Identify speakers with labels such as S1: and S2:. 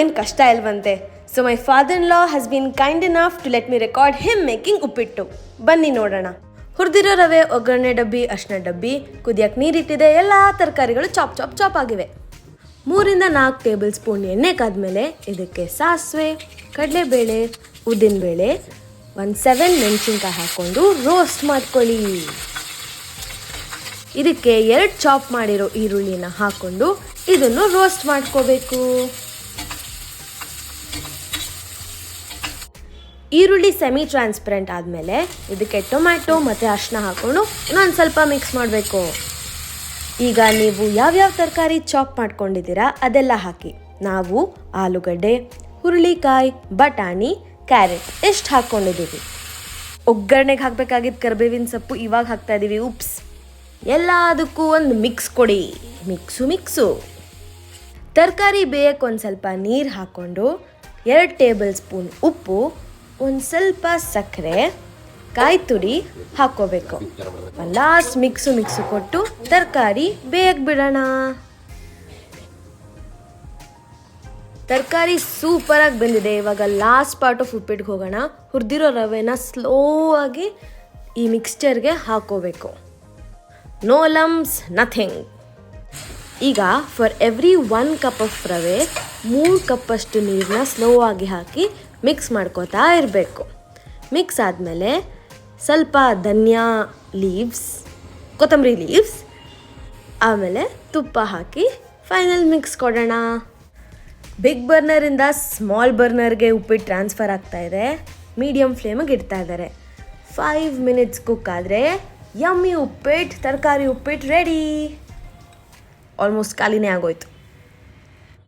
S1: ಏನು ಕಷ್ಟ ಇಲ್ವಂತೆ. So my father in law has been kind enough to let me record him making uppittu. ಬನ್ನಿ ನೋಡೋಣ. ಹುರಿದಿರೋ ರವೆ, ಒಗ್ಗರಣೆ ಡಬ್ಬಿ, ಅರಿಶಿನ ಡಬ್ಬಿ, ಕುದಿಯಕ್ಕೆ ನೀರಿಟ್ಟಿದೆ, ಎಲ್ಲ ತರಕಾರಿಗಳು ಚಾಪ್ ಆಗಿವೆ. 3-4 ಟೇಬಲ್ ಸ್ಪೂನ್ ಎಣ್ಣೆ ಕಾದ್ಮೇಲೆ ಇದಕ್ಕೆ ಸಾಸಿವೆ, ಕಡಲೆಬೇಳೆ, ಉದ್ದಿನಬೇಳೆ, 7 ಮೆಣಸಿನ್ಕಾಯಿ ಹಾಕ್ಕೊಂಡು ರೋಸ್ಟ್ ಮಾಡ್ಕೊಳ್ಳಿ. ಇದಕ್ಕೆ 2 ಚಾಪ್ ಮಾಡಿರೋ ಈರುಳ್ಳಿನ ಹಾಕ್ಕೊಂಡು ಇದನ್ನು ರೋಸ್ಟ್ ಮಾಡ್ಕೋಬೇಕು. ಈರುಳ್ಳಿ ಸೆಮಿ ಟ್ರಾನ್ಸ್ಪರೆಂಟ್ ಆದಮೇಲೆ ಇದಕ್ಕೆ ಟೊಮ್ಯಾಟೊ ಮತ್ತು ಅರಿಶಿನ ಹಾಕ್ಕೊಂಡು ಇನ್ನೊಂದು ಸ್ವಲ್ಪ ಮಿಕ್ಸ್ ಮಾಡಬೇಕು. ಈಗ ನೀವು ಯಾವ್ಯಾವ ತರಕಾರಿ ಚಾಪ್ ಮಾಡ್ಕೊಂಡಿದ್ದೀರಾ ಅದೆಲ್ಲ ಹಾಕಿ. ನಾವು ಆಲೂಗಡ್ಡೆ, ಹುರುಳಿಕಾಯಿ, ಬಟಾಣಿ, ಕ್ಯಾರೆಟ್ ಎಷ್ಟು ಹಾಕ್ಕೊಂಡಿದ್ದೀವಿ. ಒಗ್ಗರಣೆಗೆ ಹಾಕಬೇಕಾಗಿದ್ದು ಕರಿಬೇವಿನ ಸೊಪ್ಪು ಇವಾಗ ಹಾಕ್ತಾ ಇದ್ದೀವಿ. ಉಪ್ಸ್. ಎಲ್ಲದಕ್ಕೂ ಒಂದು ಮಿಕ್ಸ್ ಕೊಡಿ. ಮಿಕ್ಸು. ತರಕಾರಿ ಬೇಯಕ್ಕೆ ಒಂದು ಸ್ವಲ್ಪ ನೀರು ಹಾಕ್ಕೊಂಡು 2 ಟೇಬಲ್ ಸ್ಪೂನ್ ಉಪ್ಪು, ಒಂದು ಸ್ವಲ್ಪ ಸಕ್ಕರೆ, ಕಾಯಿ ತುರಿ ಹಾಕ್ಕೋಬೇಕು. ಲಾಸ್ಟ್ ಮಿಕ್ಸು ಕೊಟ್ಟು ತರಕಾರಿ ಬೇಯಕ್ಕೆ ಬಿಡೋಣ. ತರಕಾರಿ ಸೂಪರಾಗಿ ಬಂದಿದೆ. ಇವಾಗ ಲಾಸ್ಟ್ ಪಾರ್ಟ್ ಆಫ್ ಉಪ್ಪಿಟ್ಟಿಗೆ ಹೋಗೋಣ. ಹುರಿದಿರೋ ರವೆನ ಸ್ಲೋ ಆಗಿ ಈ ಮಿಕ್ಸ್ಚರ್ಗೆ ಹಾಕ್ಕೋಬೇಕು. No lumps, nothing. ಈಗ for every 1 cup of rava 3 ಕಪ್ಪಷ್ಟು ನೀರನ್ನ ಸ್ಲೋ ಆಗಿ ಹಾಕಿ ಮಿಕ್ಸ್ ಮಾಡ್ಕೋತಾ ಇರಬೇಕು. ಮಿಕ್ಸ್ ಆದಮೇಲೆ ಸ್ವಲ್ಪ ಧನಿಯಾ ಲೀವ್ಸ್, ಕೊತ್ತಂಬರಿ ಲೀವ್ಸ್, ಆಮೇಲೆ ತುಪ್ಪ ಹಾಕಿ ಫೈನಲ್ ಮಿಕ್ಸ್ ಕೊಡೋಣ. ಬಿಗ್ ಬರ್ನರಿಂದ ಸ್ಮಾಲ್ ಬರ್ನರ್ಗೆ ಉಪ್ಪಿಟ್ಟು ಟ್ರಾನ್ಸ್ಫರ್ ಆಗ್ತಾ ಇದೆ. ಮೀಡಿಯಮ್ ಫ್ಲೇಮಿಗೆ ಇಡ್ತಾ ಇದ್ದಾರೆ. 5 ಮಿನಿಟ್ಸ್ ಕುಕ್ ಆದರೆ ಯಮ್ಮಿ ಉಪ್ಪಿಟ್ಟು, ತರಕಾರಿ ಉಪ್ಪಿಟ್ಟು ರೆಡಿ. ಆಲ್ಮೋಸ್ಟ್ ಖಾಲಿನೇ ಆಗೋಯ್ತು.